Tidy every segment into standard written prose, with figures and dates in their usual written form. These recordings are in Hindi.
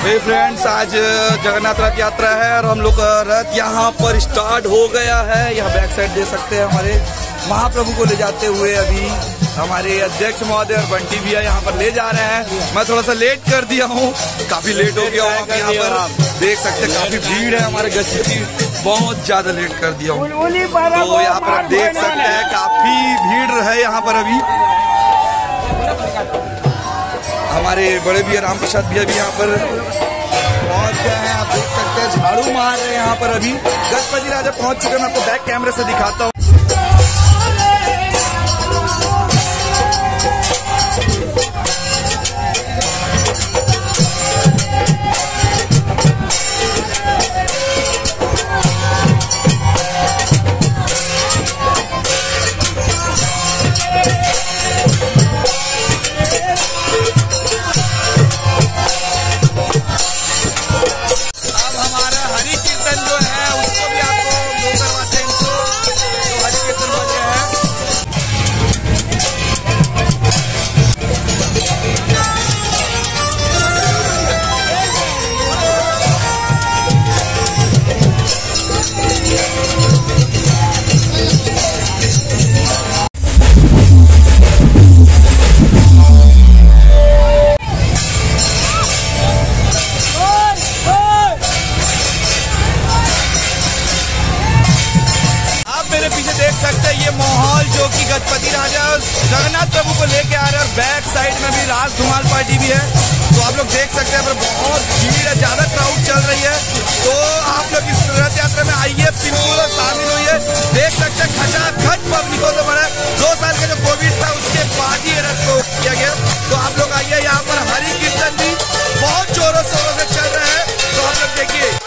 हे फ्रेंड्स, आज जगन्नाथ रथ यात्रा है और हम लोग का रथ यहाँ पर स्टार्ट हो गया है। यहाँ बैक साइड दे सकते हैं हमारे महाप्रभु को ले जाते हुए अभी हमारे अध्यक्ष महोदय और बंटी भैया यहाँ पर ले जा रहे हैं। मैं थोड़ा सा लेट कर दिया हूँ, काफी लेट हो गया हूँ। यहाँ पर देख सकते हैं काफी भीड़ है, हमारे गजपति बहुत ज्यादा लेट कर दिया हूँ। तो यहाँ पर देख सकते हैं काफी भीड़ है यहाँ पर। अभी हमारे बड़े भैया राम प्रसाद भैया भी यहाँ पर पहुंच गए हैं। आप देख सकते हैं झाड़ू मार रहे हैं यहाँ पर। अभी गजपति राजा पहुंच चुके हैं, मैं आपको बैक कैमरे से दिखाता हूँ। गजपति राजा जगन्नाथ प्रभु को लेके आ रहे हैं और बैक साइड में भी राज धुमाल पार्टी भी है। तो आप लोग देख सकते हैं पर बहुत भीड़ है, ज्यादा क्राउड चल रही है। तो आप लोग इस रथ यात्रा में आइए, बिल्कुल शामिल होइए। देख सकते हैं खचाखच पब्लिकों से भरा। 2 साल का जो कोविड था उसके बाद ही रथ को किया गया। तो आप लोग आइए, यहाँ पर हरि कीर्तन भी बहुत जोरों शोरों से चल रहा है। तो आप लोग देखिए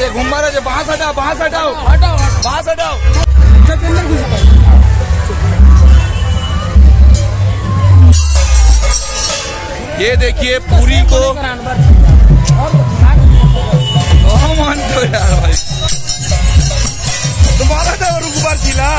घुमा रहे बांस हटाओ, बांस हटाओ, बांस हटाओ। ये देखिए पूरी को मन तो यार भाई तुम्हारा था रुकबार जिला।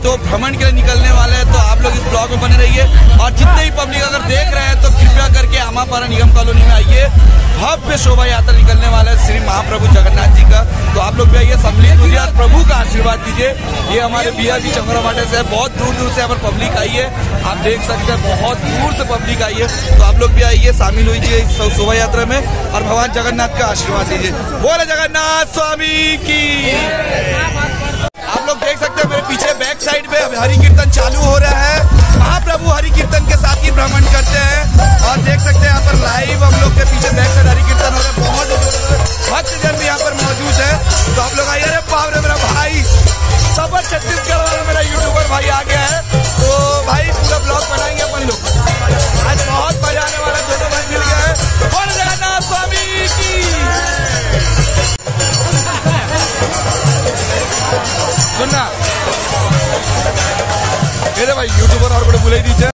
तो भ्रमण के लिए निकलने वाले हैं। तो आप लोग इस ब्लॉग में बने रहिए और जितने ही पब्लिक अगर देख रहे हैं तो कृपया करके आमापारा निगम कॉलोनी में आइए। भव्य शोभा यात्रा निकलने वाला है श्री महाप्रभु जगन्नाथ जी का। तो आप लोग भी आइए, सम्मिलित होइए और प्रभु का आशीर्वाद दीजिए। ये हमारे बिया जी चंगरामाटे से है, बहुत दूर दूर से यहाँ पर पब्लिक आई है। आप देख सकते हैं बहुत दूर से पब्लिक आई है। तो आप लोग भी आइए, शामिल होइए इस शोभा यात्रा में और भगवान जगन्नाथ का आशीर्वाद दीजिए। बोले जगन्नाथ स्वामी की। आप लोग देख सकते हैं मेरे पीछे बैक साइड में हरि कीर्तन चालू हो रहा है। महाप्रभु हरि कीर्तन के साथ ही भ्रमण करते हैं और देख सकते हैं यहाँ पर लाइव हम लोग के पीछे बैक साइड हरि कीर्तन हो रहा है। बहुत भक्तजन भी यहाँ पर मौजूद है। तो आप लोग आइए। अरे बाप रे, मेरा भाई सबर छत्तीसगढ़ वाला मेरा यूट्यूबर भाई आ गया है। तो भाई पूरा ब्लॉग बनाएंगे अपन लोग। आज बहुत मजा आने वाला है, दोनों भाई मिल गया है। बोल जगन्नाथ स्वामी की। सुनना मेरे भाई यूट्यूबर और बड़े बुले दीजिए।